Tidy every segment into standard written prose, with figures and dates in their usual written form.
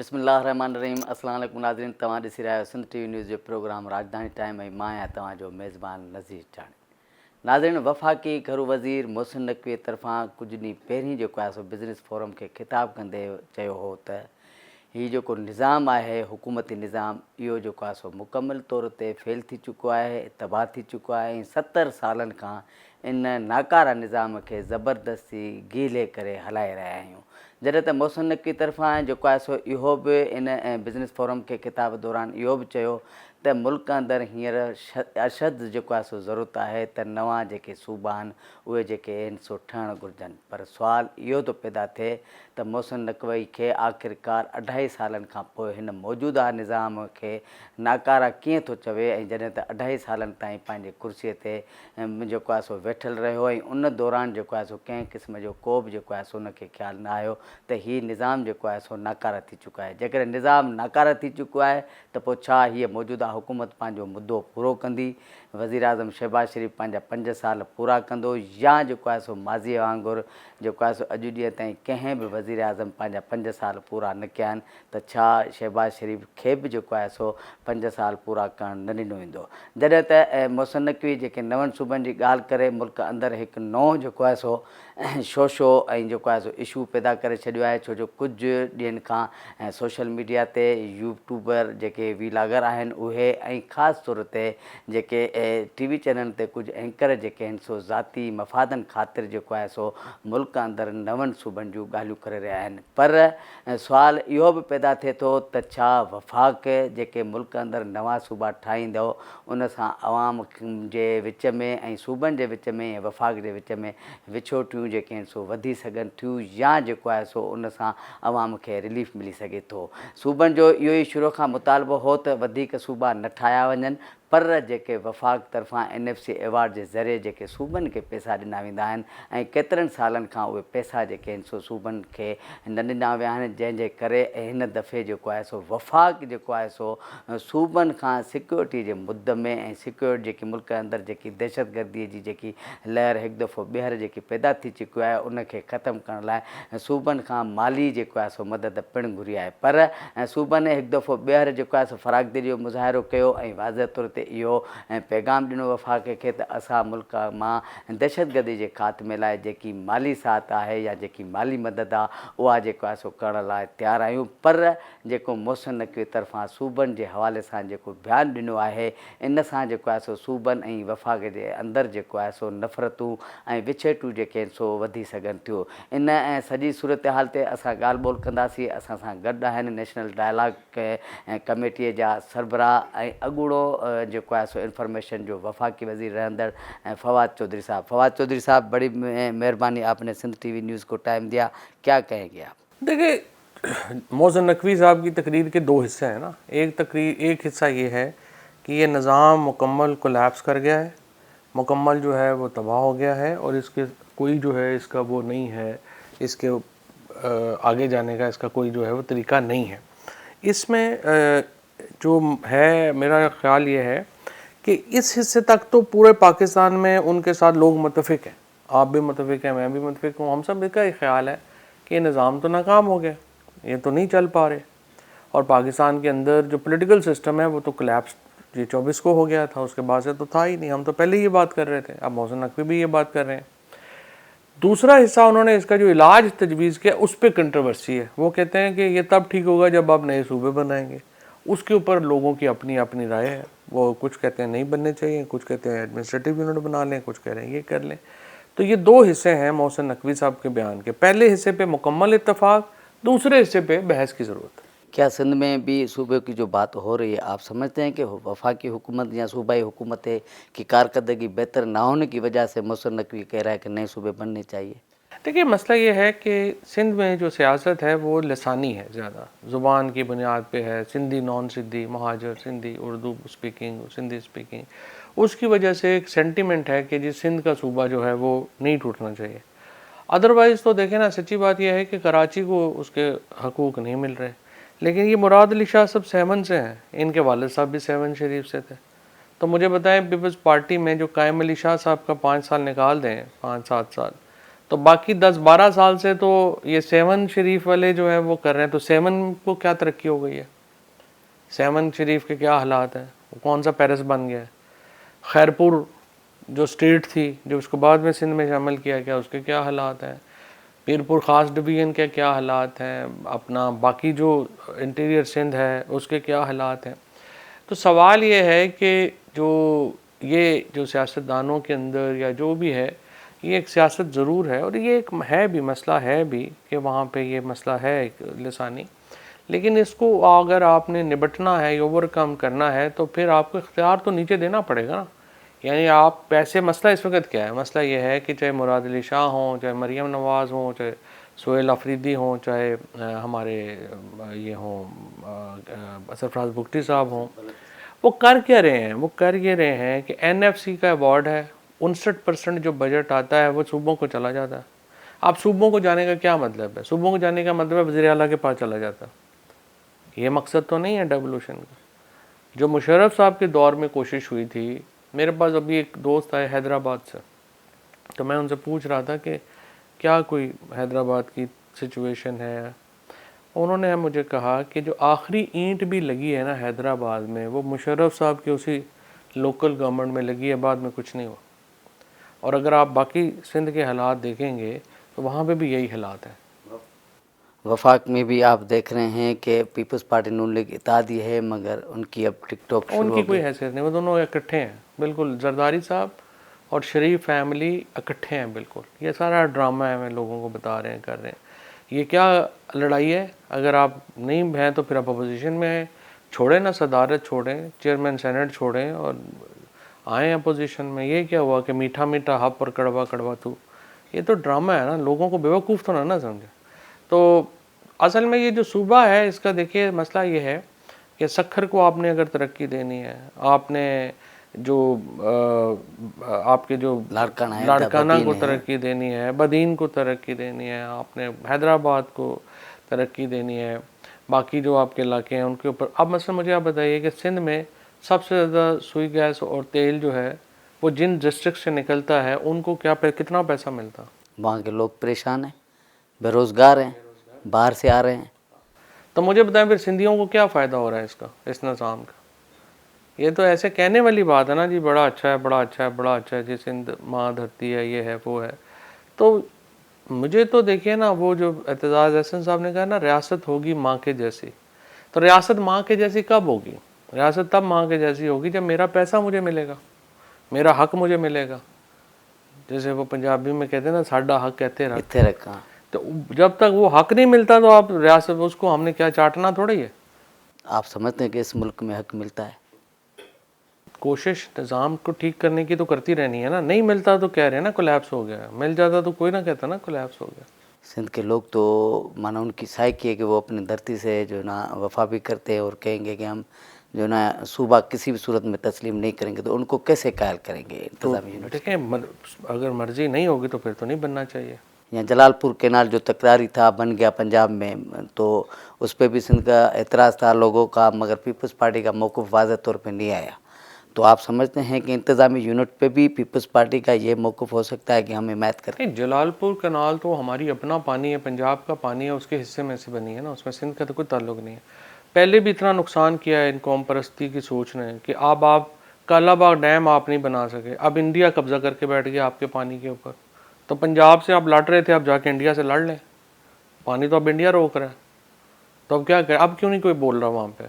बिस्मिल्लाहिर्रहमानिर्रहीम। अस्सलाम वालेकुम नाज़रीन, तव्हां ॾिसी रहिया आहियो सिंध टीवी न्यूज़ जो प्रोग्राम राजधानी टाइम ऐं मां आहियां तव्हांजो मेज़बान नज़ीर चाणी। नाज़रीन, वफ़ाक़ी घरू वज़ीर मोहसिन नक़वीअ तरफ़ां कुझु ॾींहं पहिरीं जेको आहे सो बिज़नेस फोरम खे ख़िताबु कंदे चयो हो त हीउ जेको निज़ाम आहे हुकूमती निज़ाम इहो जेको आहे सो मुकमल तौर ते फेल थी चुको आहे, तबाह थी चुको आहे ऐं 70 सालनि खां इन नाकारा निज़ाम खे ज़बरदस्ती गीले करे हलाए रहिया आहियूं। जॾहिं त मोहसिन नक़वी तरफ़ां जेको आहे सो इहो बि इन बिज़नेस फोरम खे ख़िताब दौरान इहो बि चयो त मुल्क अंदरि हींअर अशद जेको आहे सो ज़रूरत आहे त नवां जेके सूबा आहिनि उहे जेके आहिनि सो ठहणु घुरिजनि। पर सुवालु इहो थो पैदा थिए त मोहसिन नक़वी खे आख़िरकार 2.5 सालनि खां पोइ हिन मौजूदा निज़ाम खे नाकारा कीअं थो चवे ऐं जॾहिं त 2.5 सालनि ताईं पंहिंजे कुर्सीअ ते जेको आहे सो वेठल रहियो ऐं उन दौरान जेको आहे सो कंहिं क़िस्म जो को बि जेको आहे सो उनखे ख़्यालु न आयो त हीउ निज़ाम जेको आहे सो नाकारा थी चुको आहे। जेकॾहिं निज़ाम नाकारा थी चुको आहे त पोइ छा हीअ मौजूदा हुकूमत पंहिंजो मुदो पूरो कंदी, वज़ीर आज़म शहबाज़ शरीफ़ पंहिंजा 5 साल पूरा कंदो, या जेको आहे सो माज़ीअ वांगुरु जेको आहे सो अॼु ॾींहं ताईं कंहिं बि वज़ीर आज़म पंहिंजा 5 साल पूरा न कया आहिनि त छा शहबाज़ शरीफ़ खे बि जेको आहे सो 5 साल पूरा करणु न ॾिनो वेंदो। जॾहिं त मोहसिन नक़वी जेके नवनि सूबनि जी ॻाल्हि करे मुल्क अंदरि हिकु नओं जेको आहे सो शोशो ऐं जेको आहे सो इशू पैदा करे छॾियो आहे, छो जो कुझु ॾींहंनि खां सोशल मीडिया ते यूट्यूबर जेके वीलागर आहिनि उहे ऐं ख़ासि तौर ते जेके टीवी चैनल ते कुझु एंकर जेके आहिनि सो ज़ाती मफ़ादनि ख़ातिर जेको आहे सो मुल्क अंदरि नवनि सूबनि जूं ॻाल्हियूं करे रहिया आहिनि। पर सुवालु इहो बि पैदा थिए थो त छा वफ़ाक़ जेके मुल्क अंदरि नवां सूबा ठाहींदो उन सां अवाम जे विच में ऐं सूबनि जे विच में ऐं वफ़ाक़ जे विच में विछोटियूं जेके आहिनि सो वधी सघनि थियूं, या जेको आहे सो उन सां अवाम खे रिलीफ मिली सघे थो। सूबनि जो इहो ई शुरू खां मुतालबो हो त वधीक सूबा न ठाहिया वञनि, पर जेके वफ़ाक़ तरफ़ां NFC एवार्ड जे ज़रिए जेके सूबनि खे पैसा ॾिना वेंदा आहिनि ऐं केतिरनि सालनि खां उहे पैसा जेके आहिनि सो सूबनि खे न ॾिना विया आहिनि, जंहिंजे करे हिन दफ़े जेको आहे सो वफ़ाक़ जेको आहे सो सूबनि खां सिक्योरिटी जे मुद में ऐं सिक्योरिटी जेकी मुल्क अंदरि जेकी दहशतगर्दीअ जी जेकी लहर हिकु दफ़ो ॿीहर जेकी पैदा थी चुकी आहे उनखे ख़तमु करण लाइ सूबनि खां माली जेको आहे सो मदद पिणु घुरी आहे। पर सूबनि हिकु दफ़ो ॿीहर जेको आहे सो फ़राख़दिली जो मुज़ाहिरो कयो ऐं वाज़ह तौर ते इहो पैगाम ॾिनो वफ़ाक़ खे त असां मुल्क मां दहशतगर्दी जे ख़ात्मे लाइ जेकी माली साथ आहे या जेकी माली मदद आहे उहा जेको आहे सो करण लाइ तयारु आहियूं। पर जेको मोहसिन नक़वी तरफ़ां सूबनि जे हवाले सां जेको बयानु ॾिनो आहे इन सां जेको आहे सो सूबनि ऐं वफ़ाक़ जे अंदरि जेको आहे सो नफ़रतूं ऐं विछेटूं जेके आहिनि सो वधी सघनि थियूं। इन सॼी सूरत हाल ते असां ॻाल्हि ॿोल कंदासीं। असां सां गॾु आहिनि नेशनल डायलॉग कमेटीअ जा सरबराह ऐं अॻूणो जेको आहे सो इंफॉर्मेशन जो वफ़ाक़ी वज़ीर रहंदड़ फवाद चौधरी साहब। फवाद चौधरी साहब, बड़ी मेहरबानी, आपने सिंध टीवी न्यूज़ को टाइम दिया, क्या कहेंगे आप? देखिए, मोहसिन नक़वी साहब की तकरीर के 2 हिस्से हैं ना। एक हिस्सा ये है कि ये निज़ाम मुकम्मल कोलैप्स कर गया है, मुकम्मल जो है वो तबाह हो गया है और इसके कोई जो है इसका वो नहीं है, इसके आगे जाने का इसका कोई जो है वो तरीका नहीं है। इसमें जो है मेरा ख़्याल ये है कि इस हिस्से तक तो पूरे पाकिस्तान में उनके साथ लोग मुतफ़िक हैं, आप भी मुतफ़िक हैं, मैं भी मुतफ़िक हूँ, हम सब का एक ख़्याल है कि निज़ाम तो नाकाम हो गया, ये तो नहीं चल पा रहे और पाकिस्तान के अंदर जो पॉलिटिकल सिस्टम है वो तो कोलैप्स G24 को हो गया था, उसके बाद से तो था ही नहीं। हम तो पहले ये बात कर रहे थे, अब मोहसिन नक़वी भी ये बात कर रहे हैं। दूसरा हिस्सा उन्होंने इसका जो इलाज तजवीज़ किया उस पर कंट्रोवर्सी है। वो कहते हैं कि ये तब ठीक होगा जब आप नए सूबे बनाएंगे। उसके ऊपर लोगों की अपनी अपनी राय है। वो कुछ कहते हैं नहीं बनने चाहिए, कुछ कहते हैं एडमिनिस्ट्रेटिव यूनिट बना लें, कुछ कह रहे हैं ये कर लें। तो ये 2 हिस्से हैं मोहसिन नक़वी साहब के बयान के। पहले हिस्से पे मुकम्मल इत्तफाक, दूसरे हिस्से पे बहस की ज़रूरत है। क्या सिंध में भी सूबे की जो बात हो रही है, आप समझते हैं कि वफाकी हुकूमत या सूबाई हुकूमत की कारकर्दगी बेहतर ना होने की वजह से मोहसिन नक़वी कह रहा है कि नए सूबे बनने चाहिए? देखिए, मसला ये है कि सिंध में जो सियासत है वो लसानी है, ज़्यादा ज़ुबान की बुनियाद पे है। Sindhi, non Sindhi, Muhajir, Sindhi, Urdu speaking, Sindhi speaking, उसकी वजह से एक सेंटिमेंट है कि जी सिंध का सूबा जो है वो नहीं टूटना चाहिए। अदरवाइज़ तो देखें ना, सच्ची बात यह है कि कराची को उसके हकूक़ नहीं मिल रहे। लेकिन ये मुराद अली शाह सब 7 से हैं, इनके वालिद साहब भी 7 शरीफ से थे। तो मुझे बताएं, पीपल्स पार्टी में जो कायम अली शाह साहब का 5 साल निकाल दें, 5-7 साल, تو باقی 10-12 سال سے تو یہ 7 شریف والے جو ہیں وہ کر رہے ہیں. تو 7 کو کیا ترقی ہو گئی ہے؟ 7 شریف کے کیا حالات ہیں؟ وہ کون سا پیرس بن گیا ہے؟ خیرپور جو اسٹیٹ تھی جو اس کو بعد میں سندھ میں شامل کیا گیا اس کے کیا حالات ہیں؟ پیرپور خاص ڈویژن کے کیا حالات ہیں؟ اپنا باقی جو انٹیریئر سندھ ہے اس کے کیا حالات ہیں؟ تو سوال یہ ہے کہ جو سیاستدانوں کے اندر یا جو بھی ہے یہ ایک سیاست ضرور ہے اور یہ ایک ہے بھی مسئلہ ہے بھی کہ وہاں پہ یہ مسئلہ ہے ایک لسانی, لیکن اس کو اگر آپ نے نبٹنا ہے اوور کم کرنا ہے تو پھر آپ کو اختیار تو نیچے دینا پڑے گا نا. یعنی آپ پیسے مسئلہ اس وقت کیا ہے؟ مسئلہ یہ ہے کہ چاہے مراد علی شاہ ہوں, چاہے مریم نواز ہوں, چاہے سہیل آفریدی ہوں, چاہے ہمارے یہ ہوں سرفراز بگٹی صاحب ہوں, وہ کر کیا رہے ہیں؟ وہ کر یہ رہے ہیں کہ NFC کا ایوارڈ ہے, 59% جو بجٹ آتا ہے وہ صوبوں کو چلا جاتا ہے. اب صوبوں کو جانے کا کیا مطلب ہے؟ صوبوں کو جانے کا مطلب ہے وزیر اعلیٰ کے پاس چلا جاتا. یہ مقصد تو نہیں ہے ڈیولوشن کا. جو مشرف صاحب کے دور میں کوشش ہوئی تھی, میرے پاس ابھی ایک دوست آئے حیدرآباد سے, تو میں ان سے پوچھ رہا تھا کہ کیا کوئی حیدرآباد کی سچویشن ہے. انہوں نے مجھے کہا کہ جو آخری اینٹ بھی لگی ہے نا حیدرآباد میں وہ مشرف صاحب کی اسی لوکل گورنمنٹ میں لگی ہے, بعد میں کچھ نہیں ہوا. اور اگر آپ باقی سندھ کے حالات دیکھیں گے تو وہاں پہ بھی یہی حالات ہیں. وفاق میں بھی آپ دیکھ رہے ہیں کہ پیپلز پارٹی نون لیگ اتحادی ہے مگر ان کی اب ٹک ٹاک ان کی کوئی حیثیت نہیں, وہ دونوں اکٹھے ہیں بالکل. زرداری صاحب اور شریف فیملی اکٹھے ہیں بالکل. یہ سارا ڈرامہ ہے, ہمیں لوگوں کو بتا رہے ہیں, کر رہے ہیں. یہ کیا لڑائی ہے؟ اگر آپ نہیں ہیں تو پھر آپ اپوزیشن میں ہیں, چھوڑیں نا صدارت, چھوڑیں چیئرمین سینٹ, چھوڑیں اور آئیں اپوزیشن میں. یہ کیا ہوا کہ میٹھا میٹھا ہپ اور کڑوا کڑوا تو, یہ تو ڈرامہ ہے نا. لوگوں کو بیوقوف تو نہ سمجھے. تو اصل میں یہ جو صوبہ ہے اس کا دیکھیے مسئلہ یہ ہے کہ سکھر کو آپ نے اگر ترقی دینی ہے, آپ نے جو آپ کے جو لاڑکانہ کو ترقی دینی ہے, بدین کو ترقی دینی ہے, آپ نے حیدرآباد کو ترقی دینی ہے, باقی جو آپ کے علاقے ہیں ان کے اوپر. اب مثلا مجھے آپ بتائیے کہ سندھ میں سب سے زیادہ سوئی گیس اور تیل جو ہے وہ جن ڈسٹرکٹ سے نکلتا ہے ان کو کتنا پیسہ ملتا؟ وہاں کے لوگ پریشان ہیں, بے روزگار ہیں, باہر سے آ رہے ہیں. تو مجھے بتائیں پھر سندھیوں کو کیا فائدہ ہو رہا ہے اس کا, اس نظام کا؟ یہ تو ایسے کہنے والی بات ہے نا جی, بڑا اچھا ہے, بڑا اچھا ہے, بڑا اچھا ہے جی, سندھ ماں دھرتی ہے, یہ ہے وہ ہے. تو مجھے تو دیکھیے نا, وہ جو اعتزاز احسن صاحب نے کہا نا ریاست ہوگی ماں کے جیسی, تو ریاست ماں کے جیسی کب ہوگی؟ ریاست تب ماں کے جیسی ہوگی جب میرا پیسہ مجھے ملے گا, میرا حق مجھے ملے گا. جیسے وہ پنجابی میں کہتے ہیں نا ساڈا حق کہتے رکھا. تو جب تک وہ حق نہیں ملتا تو آپ ریاست اس کو ہم نے کیا چاٹنا تھوڑی ہے. آپ سمجھتے ہیں کہ اس ملک میں حق ملتا ہے؟ کوشش نظام کو ٹھیک کرنے کی تو کرتی رہنی ہے نا. نہیں ملتا تو کہہ رہے ہیں نا کولیپس ہو گیا, مل جاتا تو کوئی نہ کہتا نا کولیپس ہو گیا. سندھ کے لوگ تو مانا ان کی سائیکی ہے کہ وہ اپنی دھرتی سے جو نا وفا بھی کرتے ہیں اور کہیں گے کہ ہم جو نا صوبہ کسی بھی صورت میں تسلیم نہیں کریں گے. تو ان کو کیسے قائل کریں گے انتظامی یونٹ؟ دیکھیں اگر مرضی نہیں ہوگی تو پھر تو نہیں بننا چاہیے. یا جلال پور کینال جو تکراری تھا بن گیا پنجاب میں, تو اس پہ بھی سندھ کا اعتراض تھا لوگوں کا, مگر پیپلز پارٹی کا موقف واضح طور پہ نہیں آیا. تو آپ سمجھتے ہیں کہ انتظامی یونٹ پہ بھی پیپلز پارٹی کا یہ موقف ہو سکتا ہے کہ ہم حمایت کریں؟ جلال پور کنال تو ہماری اپنا پانی ہے, پنجاب کا پانی ہے, اس کے حصے میں سے بنی ہے نا, اس میں سندھ کا تو کوئی تعلق نہیں ہے. پہلے بھی اتنا نقصان کیا ہے ان قوم پرستی کی سوچ نے کہ اب آپ کالا باغ ڈیم آپ نہیں بنا سکے. اب انڈیا قبضہ کر کے بیٹھ گیا آپ کے پانی کے اوپر. تو پنجاب سے آپ لڑ رہے تھے, اب جا کے انڈیا سے لڑ لیں. پانی تو اب انڈیا روک رہا ہے, تو اب کیا کریں؟ اب کیوں نہیں کوئی بول رہا وہاں پہ؟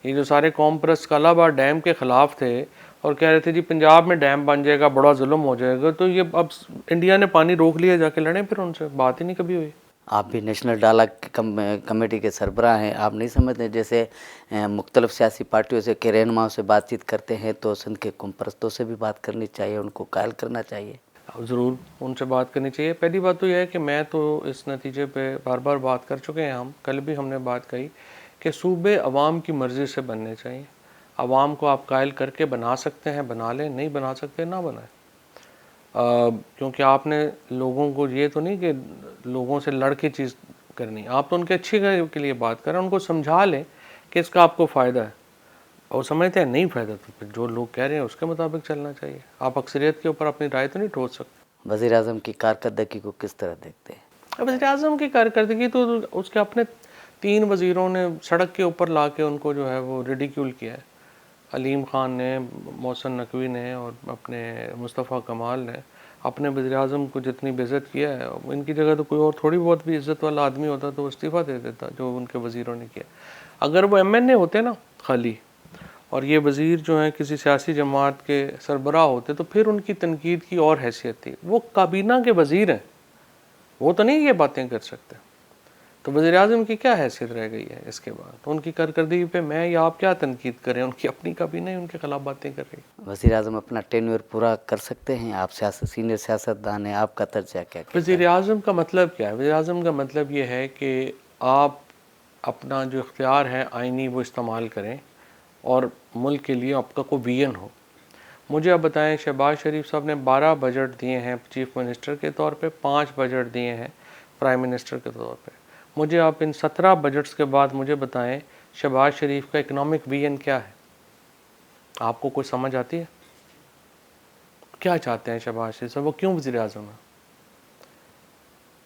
یہ جو سارے قوم پرست کالا باغ ڈیم کے خلاف تھے اور کہہ رہے تھے جی پنجاب میں ڈیم بن جائے گا, بڑا ظلم ہو جائے گا, تو یہ اب انڈیا نے پانی روک لیا, جا کے لڑیں پھر ان سے. بات ہی نہیں کبھی ہوئی. آپ بھی نیشنل ڈائلاگ کمیٹی کے سربراہ ہیں, آپ نہیں سمجھتے جیسے مختلف سیاسی پارٹیوں سے کے رہنماؤں سے بات چیت کرتے ہیں تو سندھ کے قوم پرستوں سے بھی بات کرنی چاہیے, ان کو قائل کرنا چاہیے؟ ضرور ان سے بات کرنی چاہیے. پہلی بات تو یہ ہے کہ میں تو اس نتیجے پہ بار بار بات کر چکے ہیں, ہم کل بھی ہم نے بات کہی کہ صوبے عوام کی مرضی سے بننے چاہیے. عوام کو آپ قائل کر کے بنا سکتے ہیں بنا لیں, نہیں بنا سکتے نہ بنائیں. کیونکہ آپ نے لوگوں کو یہ تو نہیں کہ لوگوں سے لڑ کے چیز کرنی, آپ تو ان کے اچھی کے لیے بات کریں, ان کو سمجھا لیں کہ اس کا آپ کو فائدہ ہے, اور سمجھتے ہیں نہیں فائدہ تو پھر جو لوگ کہہ رہے ہیں اس کے مطابق چلنا چاہیے. آپ اکثریت کے اوپر اپنی رائے تو نہیں ٹھوس سکتے. वज़ीर आज़म की कारकर्दगी को किस तरह देखते हैं? वज़ीर आज़म की कारकर्दगी तो उसके अपने 3 वज़ीरों ने सड़क के ऊपर ला के उनको जो है वो रिडिक्यूल किया है। अलीम ख़ान ने, मोहसिन नकवी ने और अपने मुस्तफ़ा कमाल ने अपने वज़ीर आज़म को जितनी बेइज्जत किया है, इनकी जगह तो कोई और थोड़ी बहुत भी इज़्ज़त वाला आदमी होता तो इस्तीफ़ा दे देता जो उनके वज़ीरों ने किया। अगर वो MNA होते ना खाली, और ये वज़ीर जो हैं किसी सियासी जमात के सरबराह होते, तो फिर उनकी तनकीद की और हैसियत थी। वो काबीना के वज़ीर हैं, वो तो नहीं ये बातें कर सकते। तो वज़ीर आज़म की क्या हैसियत रह गई है इसके बाद? तो उनकी कारकर्दगी पे मैं या आप क्या तनकीद करें? उनकी अपनी काबीना ही उनके ख़िलाफ़ बातें कर रही है। वज़ीर आज़म अपना टेन्योर पूरा कर सकते हैं? आप सीनियर सियासतदान हैं, आपका तर्जा क्या कहता है? वज़ीर आज़म का मतलब क्या है? वज़ीर आज़म का मतलब ये है कि आप अपना जो इख्तियार है आइनी वो इस्तेमाल करें और मुल्क के लिए आपका कोई विजन हो। मुझे आप बताएं, शहबाज शरीफ साहब ने 12 बजट दिए हैं चीफ मिनिस्टर के तौर पे, 5 बजट दिए हैं प्राइम मिनिस्टर के तौर पे। मुझे आप इन 17 बजट्स के बाद मुझे बताएं शहबाज शरीफ का इकनॉमिक विजन क्या है? आपको कोई समझ आती है? क्या चाहते हैं शहबाज शरीफ साहब? वो क्यों वज़ीर आज़म है?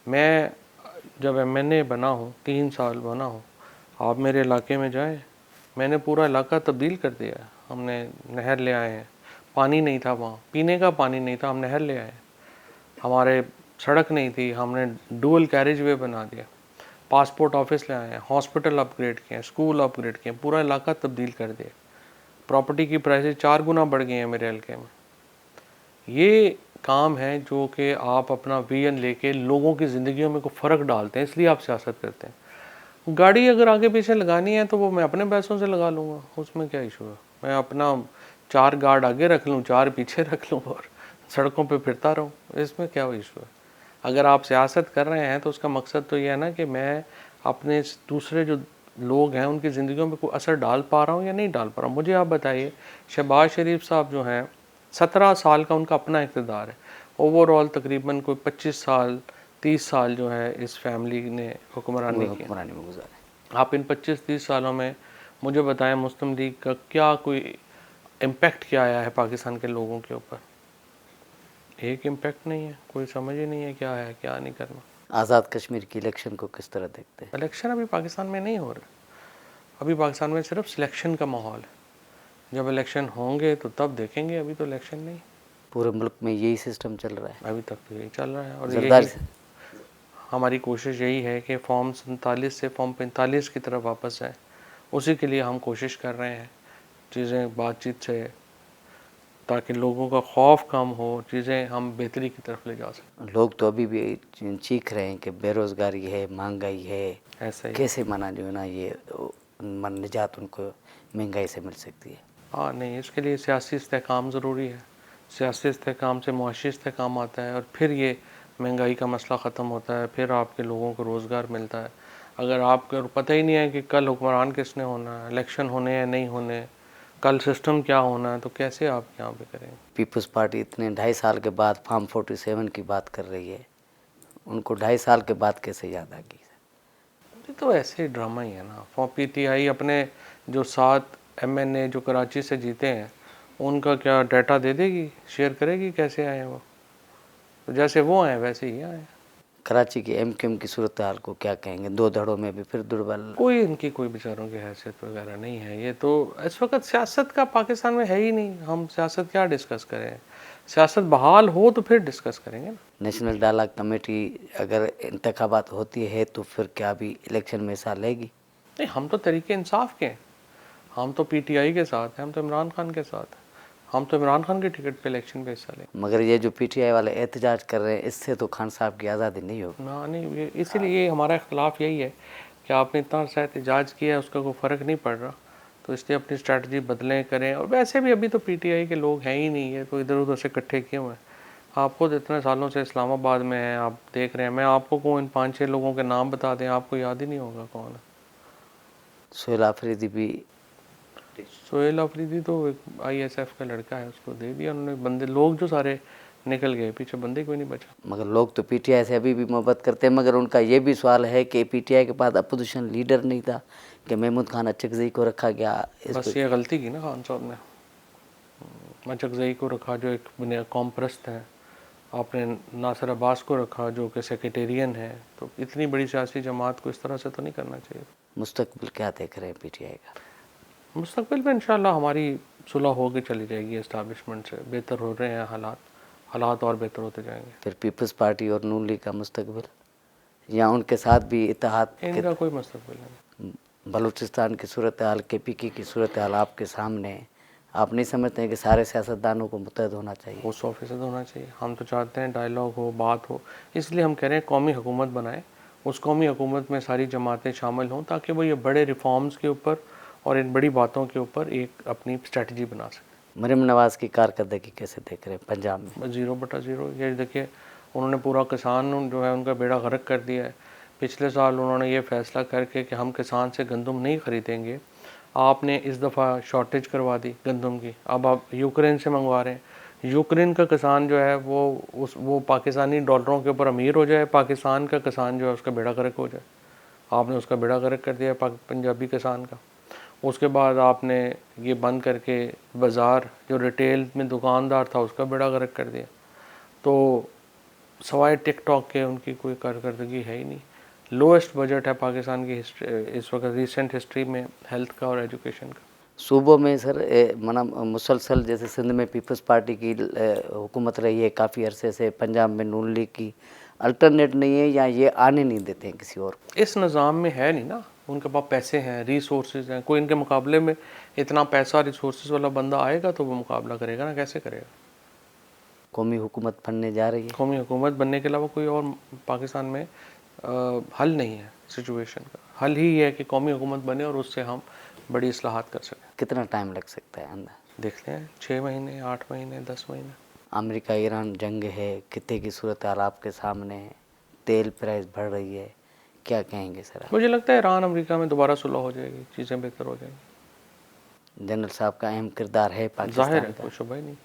मैं जब MNA बना हूँ, 3 साल बना हूँ, आप मेरे इलाके में जाएं, मैंने पूरा इलाका तब्दील कर दिया है। हमने नहर ले आए हैं, पानी नहीं था वहाँ, पीने का पानी नहीं था, हम नहर ले आए। हमारे सड़क नहीं थी, हमने डुअल कैरेज वे बना दिया। पासपोर्ट ऑफिस ले आए हैं, हॉस्पिटल अपग्रेड किए, स्कूल अपग्रेड किए, पूरा इलाका तब्दील कर दिया। प्रॉपर्टी की प्राइसेस 4 गुना बढ़ गई हैं मेरे हल्के में। ये काम है जो कि आप अपना विजन लेके लोगों की ज़िंदगियों में कोई फ़र्क डालते हैं, इसलिए आप सियासत करते हैं। गाड़ी अगर आगे पीछे लगानी है तो वो मैं अपने पैसों से लगा लूँगा, उसमें क्या इशू है? मैं अपना 4 गार्ड आगे रख लूँ, 4 पीछे रख लूँ और सड़कों पे फिरता रहूँ, इसमें क्या इशू है? अगर आप सियासत कर रहे हैं तो उसका मकसद तो ये है ना कि मैं अपने दूसरे जो लोग हैं उनकी ज़िंदगियों में कोई असर डाल पा रहा हूँ या नहीं डाल पा रहा हूँ। मुझे आप बताइए, शहबाज शरीफ साहब जो हैं 17 साल का उनका अपना इक़्तिदार है, ओवरऑल तकरीबन कोई 25 साल 30 साल जो है इस फैमिली ने हुक्मरानी की। हुक्मरानी में गुजारे। आप इन 25-30 सालों में मुझे बताएं मुस्लिम लीग का क्या कोई इम्पेक्ट क्या आया है पाकिस्तान के लोगों के ऊपर? एक इम्पेक्ट नहीं है, कोई समझ ही नहीं है क्या है क्या नहीं करना। आज़ाद कश्मीर की इलेक्शन को किस तरह देखते हैं? इलेक्शन अभी पाकिस्तान में नहीं हो रहा, अभी पाकिस्तान में सिर्फ सिलेक्शन का माहौल है। जब इलेक्शन होंगे तो तब देखेंगे, अभी तो इलेक्शन नहीं। पूरे मुल्क में यही सिस्टम चल रहा है? अभी तक तो यही चल रहा है और जरदारी यही हमारी कोशिश यही है कि फॉर्म 47 से फॉर्म 45 की तरफ वापस आए। उसी के लिए हम कोशिश कर रहे हैं, चीज़ें बातचीत से, ताकि लोगों का खौफ कम हो, चीज़ें हम बेहतरी की तरफ ले जा सकें। लोग तो अभी भी चीख रहे हैं कि बेरोज़गारी है, महंगाई है, ऐसा ही कैसे माना जो है ना ये निजात उनको महंगाई से मिल सकती है? हाँ नहीं, इसके लिए सियासी इस्तेहकाम ज़रूरी है। सियासी इस्तेहकाम से मुआशी इस्तेहकाम आता है और फिर ये महंगाई का मसला ख़त्म होता है, फिर आपके लोगों को रोज़गार मिलता है। अगर आपको पता ही नहीं है कि कल हुक्मरान किसने होना है, इलेक्शन होने या नहीं होने, कल सिस्टम क्या होना है, तो कैसे आप यहाँ पे करेंगे? पीपल्स पार्टी इतने 2.5 साल के बाद फॉर्म 47 की बात कर रही है, उनको 2.5 साल के बाद कैसे याद आ गई? ये तो ऐसे ही ड्रामा ही है ना। PTI अपने जो 7 MNA जो कराची से जीते हैं उनका क्या डाटा दे देगी, शेयर करेगी कैसे आए वो? तो जैसे वो आए वैसे ही आए। कराची की MQM की सूरत हाल को क्या कहेंगे? 2 धड़ों में भी फिर दुर्बल। कोई इनकी कोई बेचारों की हैसियत वगैरह नहीं है। ये तो इस वक्त सियासत का पाकिस्तान में है ही नहीं। हम सियासत क्या डिस्कस करें? सियासत बहाल हो तो फिर डिस्कस करेंगे ना। नेशनल डायलॉग कमेटी अगर इंतखाबात होती है तो फिर क्या भी इलेक्शन में हिस्सा लेगी? नहीं, हम तो तरीके इंसाफ के हैं, हम तो PTI के साथ हैं, हम तो इमरान खान के साथ हैं, हम तो इमरान खान के टिकट पे इलेक्शन पे हिस्सा लें। मगर ये जो PTI वाले एहतजाज कर रहे हैं, इससे तो खान साहब की आज़ादी नहीं होगी ना। नहीं, इसीलिए हमारा इख्तलाफ यही है कि आपने इतना सा एहतजाज किया है, उसका कोई फ़र्क नहीं पड़ रहा, तो इसलिए अपनी स्ट्रैटेजी बदलें करें। और वैसे भी अभी तो PTI के लोग हैं ही नहीं है, तो इधर उधर से इकट्ठे किए हुए हैं। आप खुद इतने सालों से इस्लामाबाद में हैं, आप देख रहे हैं। मैं आपको को इन 5-6 लोगों के नाम बता दें, आपको याद ही नहीं होगा कौन है। सोहेल आफरीदी भी। सोहेल आफरीदी तो एक ISF का लड़का है, उसको दे दिया उन्होंने। बंदे लोग जो सारे निकल गए, पीछे बंदे कोई नहीं बचा। मगर लोग तो PTI से अभी भी मोहब्बत करते हैं, मगर उनका ये भी सवाल है कि PTI के पास अपोजिशन लीडर नहीं था कि महमूद खान अचकज़ई को रखा गया। बस ये गलती की ना खान साहब ने, अचकज़ई को रखा जो एक कौम परस्त हैं, आपने नासिर अब्बास को रखा जो कि सेक्रेटेरियन है, तो इतनी बड़ी सियासी जमात को इस तरह से तो नहीं करना चाहिए। मुस्तकबिल क्या देख रहे हैं पीटीआई का? मुस्तकबिल में इंशाल्लाह हमारी सुलह होकर चली जाएगी इस्टेब्लिशमेंट से, बेहतर हो रहे हैं हालात और बेहतर होते जाएंगे। फिर पीपल्स पार्टी और नून लीग का मुस्तकबिल, या उनके साथ भी इत्तेहाद? इनका कोई मुस्तकबिल नहीं। बलूचिस्तान की सूरत हाल, KPK की सूरत हाल आपके सामने है, आप नहीं समझते हैं कि सारे सियासतदानों को मुत्तहद होना चाहिए? वो 100% होना चाहिए। हम तो चाहते हैं डायलॉग हो, बात हो, इसलिए हम कह रहे हैं कौमी हुकूमत बनाएं, उस कौमी हुकूमत में सारी जमातें शामिल हों ताकि वो ये बड़े रिफॉर्म्स के ऊपर और इन बड़ी बातों के ऊपर एक अपनी स्ट्रेटजी बना सकें। मरीम नवाज़ की कारकर्दगी कैसे देख रहे हैं पंजाब में? 0/0। ये देखिए, उन्होंने पूरा किसान जो है उनका बेड़ा गर्क कर दिया है। पिछले साल उन्होंने ये फैसला करके कि हम किसान से गंदम नहीं ख़रीदेंगे, आपने इस दफ़ा शॉर्टेज करवा दी गंदम की, अब आप यूक्रेन से मंगवा रहे हैं। यूक्रेन का किसान जो है वो पाकिस्तानी डॉलरों के ऊपर अमीर हो जाए, पाकिस्तान का किसान जो है उसका बेड़ा गर्क हो जाए। आपने उसका बेड़ा गर्क कर दिया पंजाबी किसान का। उसके बाद आपने ये बंद करके बाज़ार जो रिटेल में दुकानदार था उसका बेड़ा गर्क कर दिया। तो सवाए टिकटॉक के उनकी कोई कारकर्दगी है ही नहीं। लोएस्ट बजट है पाकिस्तान की इस वक्त रिसेंट हिस्ट्री में हेल्थ का और एजुकेशन का। सूबों में सर मुसलसल, जैसे सिंध में पीपल्स पार्टी की हुकूमत रही है काफ़ी अरसे से, पंजाब में नून लीग की, अल्टरनेट नहीं है या ये आने नहीं देते हैं किसी और को? इस निज़ाम में है नहीं ना, उनके पास पैसे हैं, रिसोर्सेज हैं, कोई इनके मुकाबले में इतना पैसा रिसोर्सेज वाला बंदा आएगा तो वो मुकाबला करेगा ना, कैसे करेगा? कौमी हुकूमत बनने जा रही है। कौमी हुकूमत बनने के अलावा कोई और पाकिस्तान में हल नहीं है सिचुएशन का। हल ही है कि कौमी हुकूमत बने और उससे हम बड़ी इस्लाहात कर सकें। कितना टाइम लग सकता है अंदर? देखते हैं 6 महीने, 8 महीने, 10 महीने। अमेरिका ईरान जंग है, खित्ते की सूरत हाल आपके सामने है, तेल प्राइस बढ़ रही है, क्या कहेंगे सर आप? मुझे लगता है ईरान अमेरिका में दोबारा सुलह हो जाएगी, चीज़ें बेहतर हो जाएंगी। जनरल साहब का अहम किरदार है जाहिर पाकिस्तान है, का। कोई शुबा ही नहीं।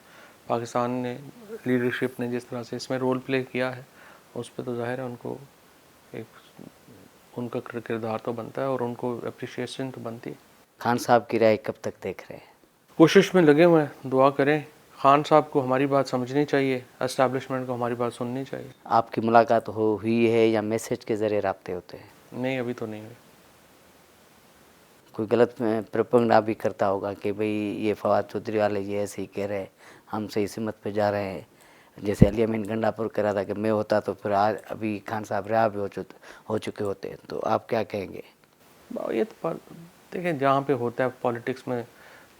पाकिस्तान ने लीडरशिप ने जिस तरह से इसमें रोल प्ले किया है उस पर तो जाहिर है उनको एक उनका किरदार तो बनता है और उनको अप्रिशिएशन तो बनती है। खान साहब की राय कब तक देख रहे हैं? कोशिश में लगे हुए हैं, दुआ करें। खान साहब को हमारी बात समझनी चाहिए, एस्टैब्लिशमेंट को हमारी बात सुननी चाहिए। आपकी मुलाकात हुई है या मैसेज के ज़रिए राब्ते होते हैं? नहीं, अभी तो नहीं हुई। कोई गलत प्रपंगना भी करता होगा कि भाई ये फवाद चौधरी वाले ये ऐसे ही कह रहे हैं, हम सही सिमत पे जा रहे हैं, जैसे अली अमीन गंडापुर कह रहा था कि मैं होता तो फिर आज अभी खान साहब रिहा भी हो चुके होते, तो आप क्या कहेंगे? ये तो देखिए, जहाँ पे होता है पॉलिटिक्स में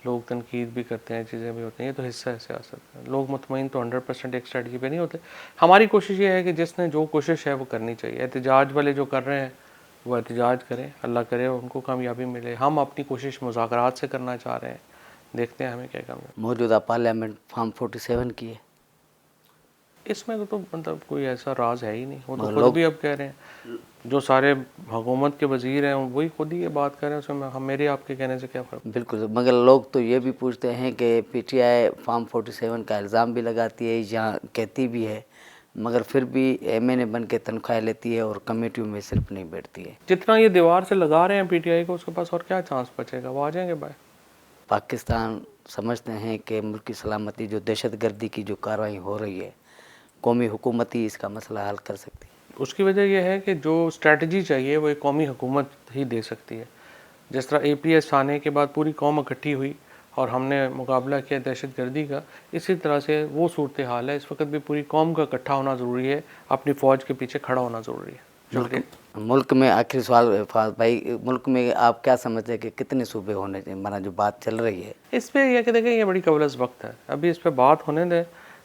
लोग तनकीद भी करते हैं, चीज़ें भी होती हैं, ये तो हिस्सा है सियासत का। लोग मुतमईन तो 100% एक स्ट्रेटजी पे नहीं होते। हमारी कोशिश ये है कि जिसने जो कोशिश है वो करनी चाहिए। एहतजाज वाले जो कर रहे हैं वो एहतजाज करें, अल्लाह करे उनको कामयाबी मिले। हम अपनी कोशिश मुज़ाकरात से करना चाह रहे हैं, देखते हैं हमें क्या करना है। मौजूदा पार्लियामेंट फॉर्म 47 की है, इसमें तो मतलब कोई ऐसा राज है ही नहीं। वो तो खुद भी अब कह रहे हैं, जो सारे हुकूमत के वजीर हैं वही खुद ही ये बात कर रहे हैं, उसमें हम मेरे आपके कहने से क्या फ़र्क? बिल्कुल, मगर लोग तो ये भी पूछते हैं कि PTI फॉर्म 47 का इल्ज़ाम भी लगाती है या कहती भी है, मगर फिर भी MNA बन के तनख्वाह लेती है और कमेटियों में सिर्फ नहीं बैठती है। जितना ये दीवार से लगा रहे हैं PTI को, उसके पास और क्या चांस बचेगा? वो आ जाएंगे भाई। पाकिस्तान समझते हैं कि मुल्की सलामती जो दहशतगर्दी की जो कार्रवाई हो रही है, कौमी हुकूमत ही इसका मसला हल कर सकती है। उसकी वजह यह है कि जो स्ट्रेटजी चाहिए वो एक कौमी हुकूमत ही दे सकती है। जिस तरह APS आने के बाद पूरी कौम इकट्ठी हुई और हमने मुकाबला किया दहशतगर्दी का, इसी तरह से वो सूरत हाल है। इस वक्त भी पूरी कौम का इकट्ठा होना ज़रूरी है, अपनी फ़ौज के पीछे खड़ा होना ज़रूरी है। मुल्क में आखिरी सवाल फवाद भाई, मुल्क में आप क्या समझते हैं कि कितने सूबे होने चाहिए? माना जो बात चल रही है इस पर यह कि देखें, ये बड़ी कबलस वक्त है, अभी इस पर बात होने दें।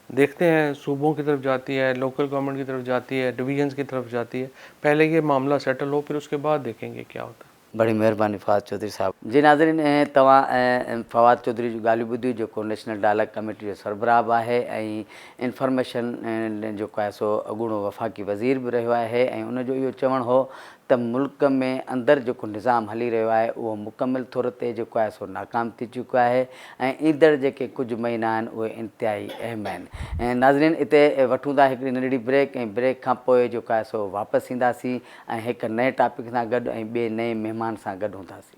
देखते हैं सूबों की तरफ जाती है, लोकल गवर्नमेंट की तरफ जाती है, डिवीजन्स की तरफ जाती है। पहले ये मामला सेटल हो, फिर उसके बाद देखेंगे क्या होता है। बड़ी मेहरबानी फवाद चौधरी साहब जी। नाज़रीन, तव्हां फवाद चौधरी जो ॻाल्हियूं ॿुधियूं, जेको नेशनल डायलॉग कमेटी जो सरबराह आहे ऐं इंफॉर्मेशन जेको आहे सो अॻूणो वफ़ाक़ी वज़ीर बि रहियो आहे, ऐं उनजो इहो चवणु हो त मुल्क में अंदरि जेको निज़ाम हली रहियो आहे उहो मुकमिल तौर ते जेको आहे सो नाकाम थी चुको आहे ऐं ईंदड़ जेके कुझु महीना आहिनि उहे इंतिहाई अहम आहिनि। ऐं नाज़रीन, हिते वठूं था हिकिड़ी नंढड़ी ब्रेक, ऐं ब्रेक खां पोइ जेको आहे सो वापसि ईंदासीं ऐं हिकु नए टॉपिक सां गॾु ऐं ॿिए नए महिमान सां गॾु हूंदासीं।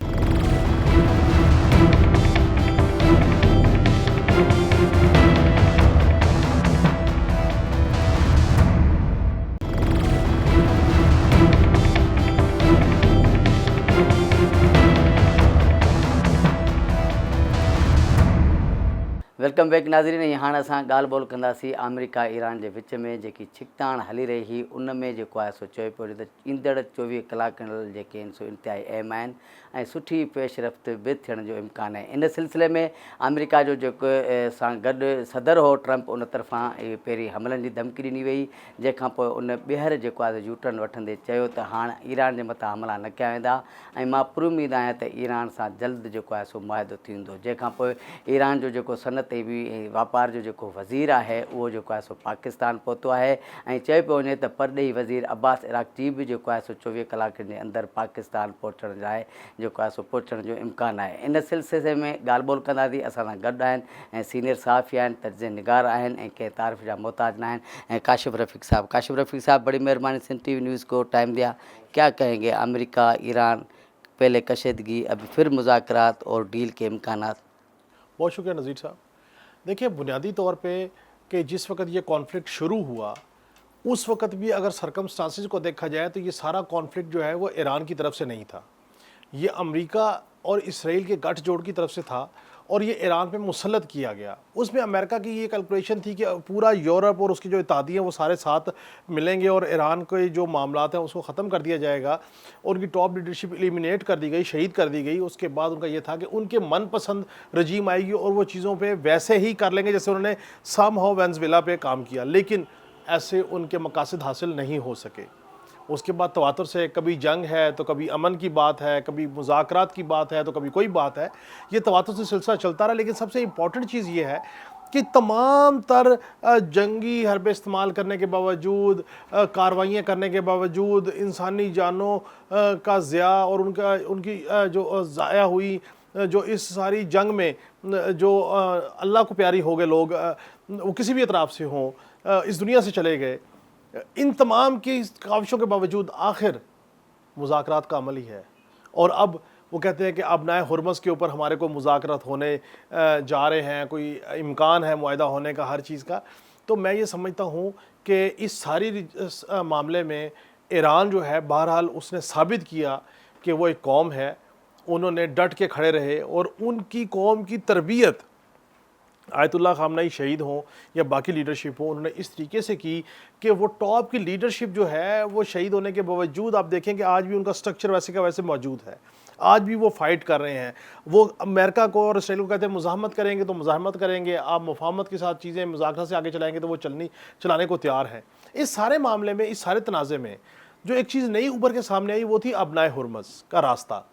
वेलकम बैक नाज़रीन। ऐं हाणे असां ॻाल्हि ॿोल कंदासीं अमेरिका ईरान जे विच में जेकी छिकताण हली रही हुई उन में जेको आहे सो चए पियो त ईंदड़ 24 कलाकनि जेके आहिनि सो इंतिहाई अहम आहिनि ऐं सुठी पेशरफ़्त बि थियण जो इम्कानु आहे। इन सिलसिले में अमेरिका जो जेको सां गॾु सदर हो ट्रंप उन तरफ़ां पहिरीं हमलनि जी धमकी ॾिनी वई, जंहिंखां पोइ उन ॿीहर जेको आहे यूटर्न वठंदे चयो त हाणे ईरान जे मथां हमला न कया वेंदा ऐं मां पूरी उमेद आहियां त ईरान सां जल्द जेको आहे सो मुआहिदो थींदो। जंहिंखां पोइ ईरान जो जेको सनत ऐं वापार जो जेको वज़ीर आहे उहो जेको आहे सो पाकिस्तान पहुतो आहे ऐं चयो पियो वञे त परॾेही वज़ीर अब्बास इराक़ची बि जेको आहे सो 24 कलाकनि जे अंदरि पाकिस्तान पहुचण लाइ जेको आहे सो पहुचण जो इम्कानु आहे। इन सिलसिले में ॻाल्हि ॿोल कंदासीं। असां सां गॾु आहिनि ऐं सीनियर सहाफ़ी आहिनि, तर्ज़ निगार आहिनि ऐं कंहिं तारीफ़ जा मोहताज न आहिनि, ऐं काशिफ़ रफ़ीक साहब। काशिफ़ रफ़ीक साहब, बड़ी मेहरबानी सिंध टीवी न्यूज़ को टाइम दिया। क्या कहेंगे अमेरिका ईरान पहले कशीदगी, अभी फिर मुज़ाकरात और डील के इम्कानात? बहुत शुक्रिया नज़ीर साहब। देखिए, बुनियादी तौर पे कि जिस वक्त ये कॉन्फ्लिक्ट शुरू हुआ उस वक्त भी अगर सरकमस्टांसिस को देखा जाए तो ये सारा कॉन्फ्लिक्ट जो है वो ईरान की तरफ से नहीं था, ये अमेरिका और इसराइल के गठजोड़ की तरफ से था और ये ईरान पे मुसल्लत किया गया। उसमें अमेरिका की ये कैलकुलेशन थी कि पूरा यूरोप और उसके जो इत्तेहादी हैं वो सारे साथ मिलेंगे और ईरान के जो मामलात हैं उसको ख़त्म कर दिया जाएगा और उनकी टॉप लीडरशिप एलिमिनेट कर दी गई, शहीद कर दी गई। उसके बाद उनका ये था कि उनके मनपसंद रजीम आएगी और वो चीज़ों पे वैसे ही कर लेंगे जैसे उन्होंने समहाउ वेनेज़ुएला पे काम किया, लेकिन ऐसे उनके मकासद हासिल नहीं हो सके। उसके बाद तवातुर से कभी जंग है तो कभी अमन की बात है, कभी मुज़ाकरात की बात है तो कभी कोई बात है, ये तवातुर से सिलसिला चलता रहा। लेकिन सबसे इम्पॉर्टेंट चीज़ ये है कि तमाम तर जंगी हरबे इस्तेमाल करने के बावजूद, कार्रवाइयाँ करने के बावजूद, इंसानी जानों का ज़िया और उनकी जो ज़ाया हुई जो इस सारी जंग में जो अल्लाह को प्यारी हो गए लोग, वो किसी भी अतराफ़ से हों, इस दुनिया से चले गए, इन तमाम की काविशों के बावजूद आखिर मुज़ाकरात का अमल ही है। और अब वो कहते हैं कि अब नए हुरमस के ऊपर हमारे को मुज़ाकरात होने जा रहे हैं, कोई इम्कान है मुआहिदा होने का हर चीज़ का। तो मैं ये समझता हूँ कि इस सारी मामले में ईरान जो है बहरहाल उसने साबित किया कि वो एक कौम है, उन्होंने डट के खड़े रहे और उनकी कौम की तरबियत आयतुल्लाह खामनाई शहीद हों या बाकी लीडरशिप हो, उन्होंने इस तरीके से की कि वो टॉप की लीडरशिप जो है वो शहीद होने के बावजूद आप देखें कि आज भी उनका स्ट्रक्चर वैसे का वैसे मौजूद है। आज भी वो फाइट कर रहे हैं। वो अमेरिका को और इसराइल को कहते हैं मुज़ाहमत करेंगे तो मुज़ाहमत करेंगे, आप मुफाहमत के साथ चीज़ें मुज़ाकरा से आगे चलाएंगे तो वो चलाने को तैयार हैं। इस सारे मामले में, इस सारे तनाज़े में जो एक चीज़ नई उभर के सामने आई वो थी अबनाए हुरमस का रास्ता।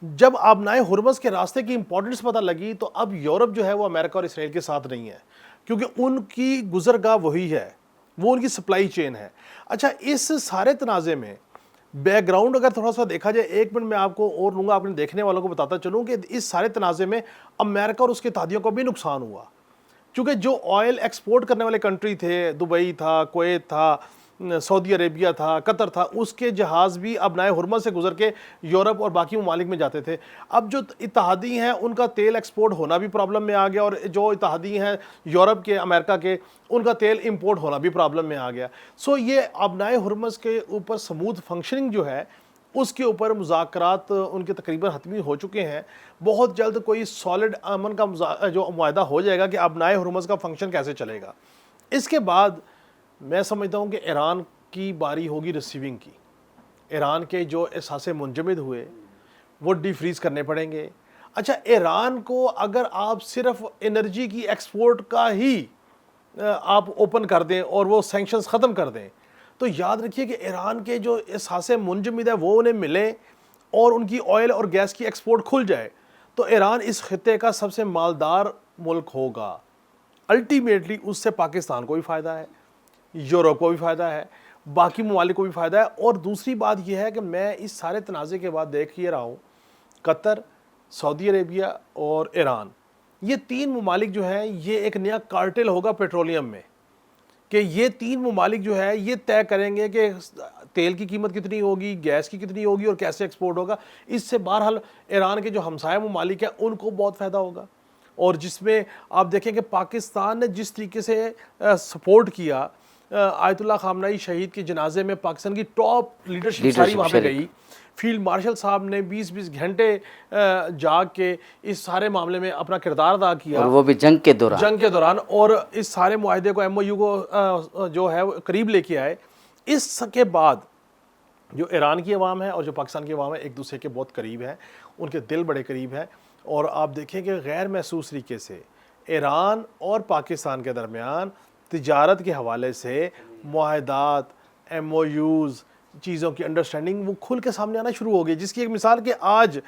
जब अबनाए हुरमस के रास्ते की इंपॉर्टेंस पता लगी तो अब यूरोप जो है वो अमेरिका और इसराइल के साथ नहीं है, क्योंकि उनकी गुजरगाह वही है, वो उनकी सप्लाई चेन है। अच्छा, इस सारे तनाज़े में बैकग्राउंड अगर थोड़ा सा देखा जाए, एक मिनट मैं आपको और लूँगा, अपने देखने वालों को बताता चलूँ कि इस सारे तनाज़े में अमेरिका और उसके इत्तेहादियों को भी नुकसान हुआ, क्योंकि जो ऑयल एक्सपोर्ट करने वाले कंट्री थे, दुबई था, कुवैत था, सऊदी अरेबिया था, कतर था, उसके जहाज़ भी अबनाए हुरमस से गुजर के यूरोप और बाकी ममालिक में जाते थे। अब जो इत्तेहादी हैं उनका तेल एक्सपोर्ट होना भी प्रॉब्लम में आ गया और जो इत्तेहादी हैं यूरोप के, अमेरिका के, उनका तेल इंपोर्ट होना भी प्रॉब्लम में आ गया। सो ये अबनाए हुरमस के ऊपर स्मूथ फंक्शनिंग जो है उसके ऊपर मुज़ाकरात उनके तकरीबन हतमी हो चुके हैं। बहुत जल्द कोई सॉलिड अमन का जो मुआहिदा हो जाएगा कि अबनाए हुरमस का फंक्शन कैसे चलेगा। इसके बाद मैं समझता हूँ कि ईरान की बारी होगी रिसीविंग की। ईरान के जो एहसासे मुंजमद हुए वो डिफ्रीज़ करने पड़ेंगे। अच्छा, ईरान को अगर आप सिर्फ एनर्जी की एक्सपोर्ट का ही आप ओपन कर दें और वो सैंक्शंस ख़त्म कर दें तो याद रखिए कि ईरान के जो एहसासे मुंजमद है वो उन्हें मिले और उनकी ऑयल और गैस की एक्सपोर्ट खुल जाए तो ईरान इस खित्ते का सबसे मालदार मुल्क होगा। अल्टीमेटली उससे पाकिस्तान को भी फ़ायदा है, यूरोप को भी फ़ायदा है, बाकी ममालिक को भी फ़ायदा है। और दूसरी बात यह है कि मैं इस सारे तनाज़े के बाद देख ही रहा हूँ, कतर, सऊदी अरेबिया और ईरान, ये तीन ममालिक जो हैं ये एक नया कार्टेल होगा पेट्रोलियम में, कि ये तीन ममालिक जो है ये तय करेंगे कि तेल की कीमत कितनी होगी, गैस की कितनी होगी और कैसे एक्सपोर्ट होगा। इससे बहरहाल ईरान के जो हमसाया ममालिक हैं उनको बहुत फ़ायदा होगा। और जिसमें आप देखें कि पाकिस्तान ने जिस तरीके से सपोर्ट किया, आयतुल्लाह खामनाई शहीद के जनाजे में पाकिस्तान की टॉप लीडरशिप सारी वहाँ पे गई, फील्ड मार्शल साहब ने 20-20 घंटे जाग के इस सारे मामले में अपना किरदार अदा किया, और वो भी जंग के दौरान, और इस सारे मुआहदे को, MOU को जो है वो करीब लेके आए। इसके बाद जो ईरान की अवाम है और जो पाकिस्तान की अवाम है एक दूसरे के बहुत करीब है, उनके दिल बड़े करीब हैं। और आप देखें कि गैर महसूस तरीके से ईरान और पाकिस्तान के दरमियान तिजारत के हवाले से मुआहदात, MOUs, चीज़ों की अंडरस्टैंडिंग वो खुल के सामने आना शुरू हो गई, जिसकी एक मिसाल कि आज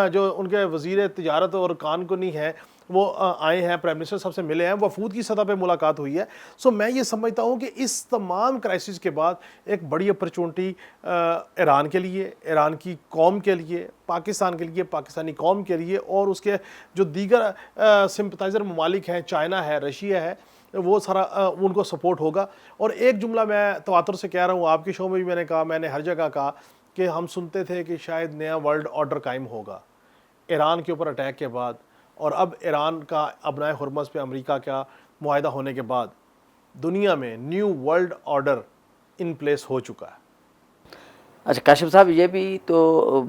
जो उनके वज़ीर तिजारत और कानूनी हैं वो आए हैं, प्राइम मिनिस्टर साहब से मिले हैं, वफूद की सतह पे मुलाकात हुई है। सो मैं ये समझता हूँ कि इस तमाम क्राइसिस के बाद एक बड़ी अपॉर्चुनिटी ईरान के लिए, ईरान की कौम के लिए, पाकिस्तान के लिए, पाकिस्तानी कौम के लिए, और उसके जो दीगर सिंपथाइज़र ममालिक हैं, चाइना है, रशिया है, वो सारा उनको सपोर्ट होगा। और एक जुमला मैं तवातुर से कह रहा हूँ, आपके शो में भी मैंने कहा, मैंने हर जगह कहा कि हम सुनते थे कि शायद नया वर्ल्ड ऑर्डर कायम होगा ईरान के ऊपर अटैक के बाद, और अब ईरान का अबनाए हुर्मज़ पे अमेरिका का मुआहदा होने के बाद दुनिया में new world order in place हो चुका है। अच्छा काशिफ साहब, ये भी तो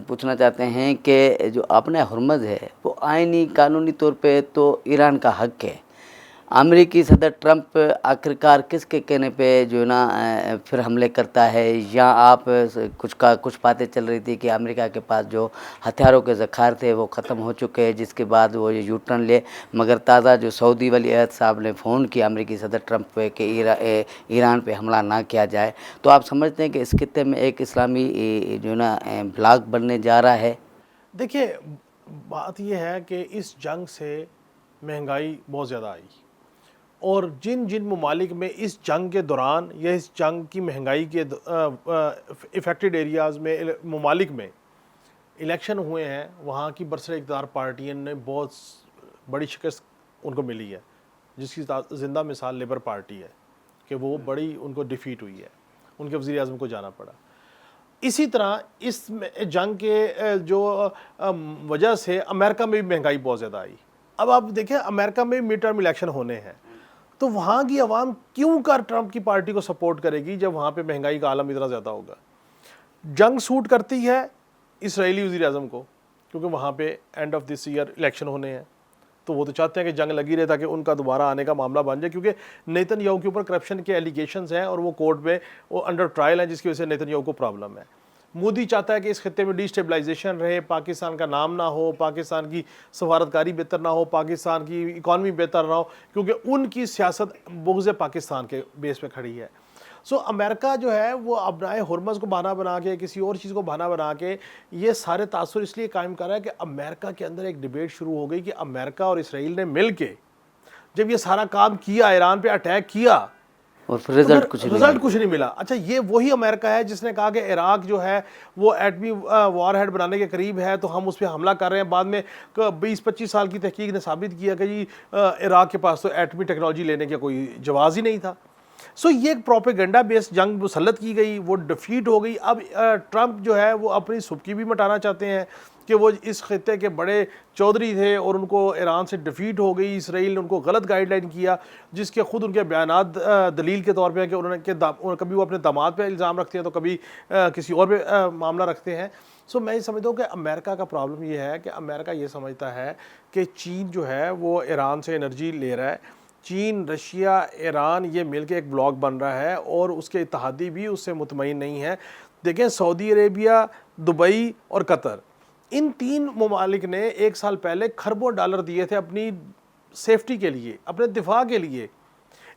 पूछना चाहते हैं कि जो अपना हुर्मज़ है वो आईनी कानूनी तौर पे तो ईरान का हक है। अमेरिकी सदर ट्रंप आखिरकार किसके कहने पे जो है ना फिर हमले करता है, या आप कुछ बातें चल रही थी कि अमेरिका के पास जो हथियारों के ज़खायर थे वो ख़त्म हो चुके हैं, जिसके बाद वो ये यू टर्न ले। मगर ताज़ा जो सऊदी वली अहद साहब ने फ़ोन किया अमेरिकी सदर ट्रंप पे कि ईरान पे हमला ना किया जाए, तो आप समझते हैं कि इस खित्ते में एक इस्लामी जो है ना ब्लॉक बनने जा रहा है? देखिए, बात यह है कि इस जंग से महंगाई बहुत ज़्यादा आई, और जिन जिन ममालिक में इस जंग के दौरान या इस जंग की महंगाई के इफ़ेक्टेड एरियाज़ में, ममालिक में इलेक्शन हुए हैं, वहाँ की बरसर इक़्तिदार पार्टियों ने बहुत बड़ी शिकस्त उनको मिली है, जिसकी ज़िंदा मिसाल लेबर पार्टी है कि वो बड़ी उनको डिफ़ीट हुई है, उनके वज़ीर आज़म को जाना पड़ा। इसी तरह इस जंग के जो वजह से अमेरिका में भी महंगाई बहुत ज़्यादा आई। अब आप देखें, अमेरिका में मिड टर्म इलेक्शन होने हैं, तो वहाँ की आवाम क्यों कर ट्रंप की पार्टी को सपोर्ट करेगी जब वहाँ पे महंगाई का आलम इतना ज़्यादा होगा। जंग सूट करती है इसराइली वज़ीर आज़म को, क्योंकि वहाँ पे end of this year election होने हैं, तो वो तो चाहते हैं कि जंग लगी रहे ताकि उनका दोबारा आने का मामला बन जाए, क्योंकि नेतन्याहू के ऊपर करप्शन के एलिगेशंस हैं और वो कोर्ट में वो अंडर ट्रायल हैं, जिसकी वजह से नेतन्याहू को प्रॉब्लम है। मोदी चाहता है कि इस खत्ते में डिस्टेबलाइजेशन रहे, पाकिस्तान का नाम ना हो, पाकिस्तान की सफारतकारी बेहतर ना हो, पाकिस्तान की इकॉनमी बेहतर ना हो, क्योंकि उनकी सियासत बुग़्ज़ पाकिस्तान के बेस पे खड़ी है। सो अमेरिका जो है वो अपनाए हुर्मज़ को बहाना बना के, किसी और चीज़ को बहाना बना के ये सारे तासुर इसलिए कायम कर रहा है कि अमेरिका के अंदर एक डिबेट शुरू हो गई कि अमेरिका और इसराइल ने मिल के जब ये सारा काम किया, ईरान पे अटैक किया, और फिर रिजल्ट कुछ नहीं मिला। अच्छा, ये वही अमेरिका है जिसने कहा कि इराक जो है वो एटमी वार हेड बनाने के करीब है, तो हम उस पर हमला कर रहे हैं। बाद में 20-25 साल की तहकीक ने साबित किया कि जी इराक के पास तो एटमी टेक्नोलॉजी लेने का कोई जवाज़ ही नहीं था। सो ये एक प्रोपेगेंडा बेस्ड जंग मुसल्लत की गई, वो डिफीट हो गई। अब ट्रंप जो है वो अपनी सुबकी भी मिटाना चाहते हैं कि वो इस खत्ते के बड़े चौधरी थे और उनको ईरान से डिफीट हो गई, इसराइल ने उनको गलत गाइडलाइन किया, जिसके खुद उनके बयानात दलील के तौर पे कि उन्होंने कभी वो अपने दामाद पे इल्ज़ाम रखते हैं तो कभी किसी और पे मामला रखते हैं। सो मैं ये समझता हूँ कि अमेरिका का प्रॉब्लम ये है कि अमेरिका ये समझता है कि चीन जो है वो ईरान से एनर्जी ले रहा है, चीन, रशिया, ईरान ये मिल के एक ब्लॉक बन रहा है और उसके इत्तेहादी भी उससे मुतमईन नहीं है। देखें, सऊदी अरेबिया, दुबई और कतर, इन 3 ममालिक ने 1 साल पहले खरबों डॉलर दिए थे अपनी सेफ्टी के लिए, अपने दिफा के लिए।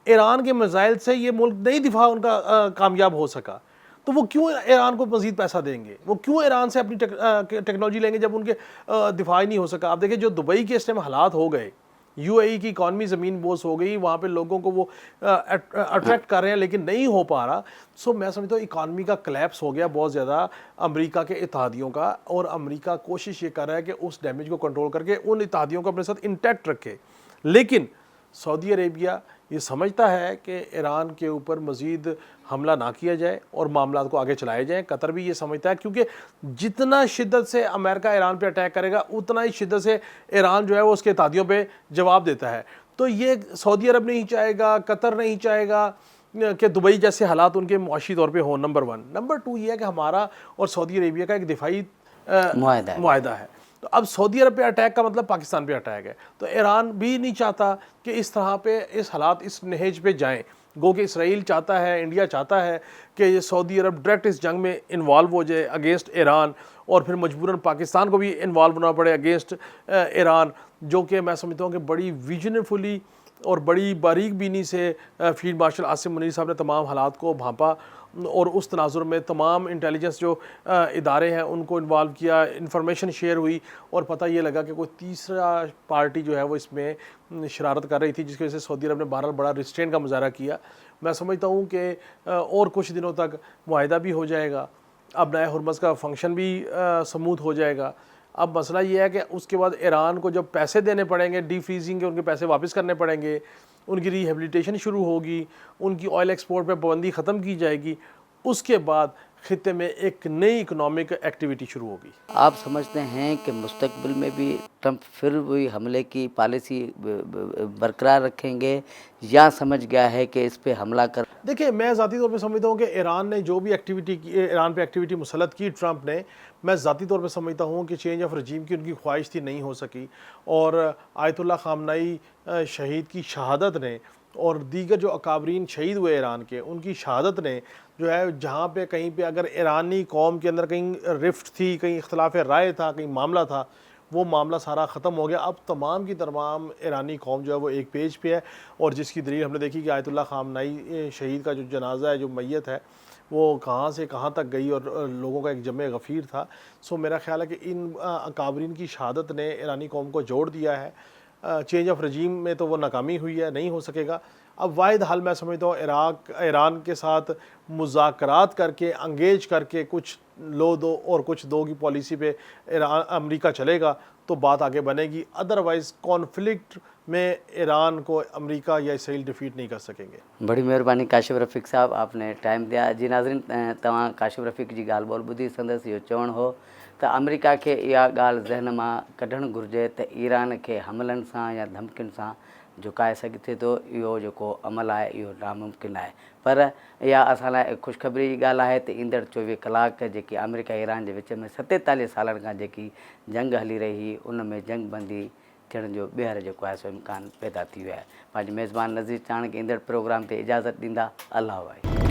ईरान के मिसाइल से ये मुल्क नहीं दिफा उनका कामयाब हो सका, तो वो क्यों ईरान को मज़ीद पैसा देंगे, वो क्यों ईरान से अपनी टेक्नोलॉजी लेंगे जब उनके दिफा ही नहीं हो सका। आप देखिए जो दुबई के इस टाइम हालात हो गए, यूएई की इकॉनमी ज़मीन बोस हो गई, वहाँ पे लोगों को वो अट्रैक्ट कर रहे हैं लेकिन नहीं हो पा रहा। सो मैं समझता हूँ इकॉनमी का क्लैप्स हो गया बहुत ज़्यादा अमेरिका के इत्तेहादियों का, और अमेरिका कोशिश ये कर रहा है कि उस डैमेज को कंट्रोल करके उन इत्तेहादियों को अपने साथ इंटैक्ट रखे। लेकिन सऊदी अरेबिया ये समझता है कि ईरान के ऊपर मज़ीद हमला ना किया जाए और मामला को आगे चलाए जाएँ। कतर भी ये समझता है, क्योंकि जितना शिद्दत से अमेरिका ईरान पे अटैक करेगा उतना ही शिद्दत से ईरान जो है वो उसके इत्तेहादियों पे जवाब देता है। तो ये सऊदी अरब नहीं चाहेगा, कतर नहीं चाहेगा, کہ دبئی جیسے حالات ان کے معاشی طور پہ ہوں، نمبر 1۔ نمبر 2 یہ ہے کہ ہمارا اور سعودی عربیہ کا ایک دفاعی معاہدہ ہے۔ تو اب سعودی عرب پہ اٹیک کا مطلب پاکستان پہ اٹیک ہے، تو ایران بھی نہیں چاہتا کہ اس طرح پہ اس حالات اس نہج پہ جائیں۔ گو کہ اسرائیل چاہتا ہے، انڈیا چاہتا ہے کہ یہ سعودی عرب ڈائریکٹ اس جنگ میں انوالو ہو جائے اگینسٹ ایران، اور پھر مجبوراً پاکستان کو بھی انوالو ہونا پڑے اگینسٹ ایران، جو کہ میں سمجھتا ہوں کہ بڑی ویژنفلی اور بڑی باریک بینی سے فیلڈ مارشل عاصم منیر صاحب نے تمام حالات کو بھانپا، اور اس تناظر میں تمام انٹیلیجنس جو ادارے ہیں ان کو انوالو کیا، انفارمیشن شیئر ہوئی، اور پتہ یہ لگا کہ کوئی تیسرا پارٹی جو ہے وہ اس میں شرارت کر رہی تھی، جس کی وجہ سے سعودی عرب نے بہرحال بڑا ریسٹرین کا مظاہرہ کیا۔ میں سمجھتا ہوں کہ اور کچھ دنوں تک معاہدہ بھی ہو جائے گا، اب نئے ہرمز کا فنکشن بھی سموتھ ہو جائے گا۔ اب مسئلہ یہ ہے کہ اس کے بعد ایران کو جب پیسے دینے پڑیں گے، ڈی فریزنگ کے ان کے پیسے واپس کرنے پڑیں گے، ان کی ریہیبلیٹیشن شروع ہوگی، ان کی آئل ایکسپورٹ پہ پابندی ختم کی جائے گی، اس کے بعد خطے میں ایک نئی اکنامک ایکٹیویٹی شروع ہوگی۔ آپ سمجھتے ہیں کہ مستقبل میں بھی ٹرمپ پھر وہی حملے کی پالیسی برقرار رکھیں گے، یا سمجھ گیا ہے کہ اس پہ حملہ کر؟ دیکھیں، میں ذاتی طور پہ سمجھتا ہوں کہ ایران نے جو بھی ایکٹیویٹی کی، ایران پہ ایکٹیویٹی مسلط کی ٹرمپ نے، میں ذاتی طور پہ سمجھتا ہوں کہ چینج آف رجیم کی ان کی خواہش تھی، نہیں ہو سکی، اور آیت اللہ خامنائی شہید کی شہادت نے اور دیگر جو اکابرین شہید ہوئے ایران کے، ان کی شہادت نے جو ہے، جہاں پہ کہیں پہ اگر ایرانی قوم کے اندر کہیں رفٹ تھی، کہیں اختلاف رائے تھا، کہیں معاملہ تھا، وہ معاملہ سارا ختم ہو گیا۔ اب تمام کی تمام ایرانی قوم جو ہے وہ ایک پیج پہ ہے، اور جس کی دلیل ہم نے دیکھی کہ آیت اللہ خامنائی شہید کا جو جنازہ ہے، جو میت ہے، وہ کہاں سے کہاں تک گئی، اور لوگوں کا ایک جمع غفیر تھا۔ سو میرا خیال ہے کہ ان اکابرین کی شہادت نے ایرانی قوم کو جوڑ دیا ہے۔ چینج آف رجیم میں تو وہ ناکامی ہوئی ہے، نہیں ہو سکے گا۔ اب واحد حل میں سمجھتا ہوں ایران کے ساتھ مذاکرات کر کے، انگیج کر کے، کچھ لو دو اور کچھ دو کی پالیسی پہ امریکہ چلے گا تو بات آگے بنے گی، ادروائز کانفلکٹ میں ایران کو امریکہ یا اسرائیل ڈیفیٹ نہیں کر سکیں گے۔ بڑی مہربانی کاشف رفیق صاحب، آپ نے ٹائم دیا۔ جی ناظرین، تواں کاشف رفیق جی ॻाल्हि ॿोल ॿुधी संदसि इहो चवणु हो त अमेरिका खे इहा ॻाल्हि ज़हन मां कढणु घुरिजे त ईरान खे हमलनि सां या धमकियुनि सां झुकाए सघे थो। इहो जेको अमल आहे इहो नामुमकिन आहे, पर इहा असां लाइ ख़ुशख़बरी जी ॻाल्हि आहे त ईंदड़ 24 कलाक जेकी अमेरिका ईरान जे विच में 47 सालनि खां जेकी जंग हली रही हुई, उन में जंग बंदी थियण जो ॿीहर जेको आहे सो इम्कान पैदा थी वियो आहे। पंहिंजे मेज़बान नज़ीर चाण खे ईंदड़ प्रोग्राम ते इजाज़त ॾींदा। अल्लाह वाहे।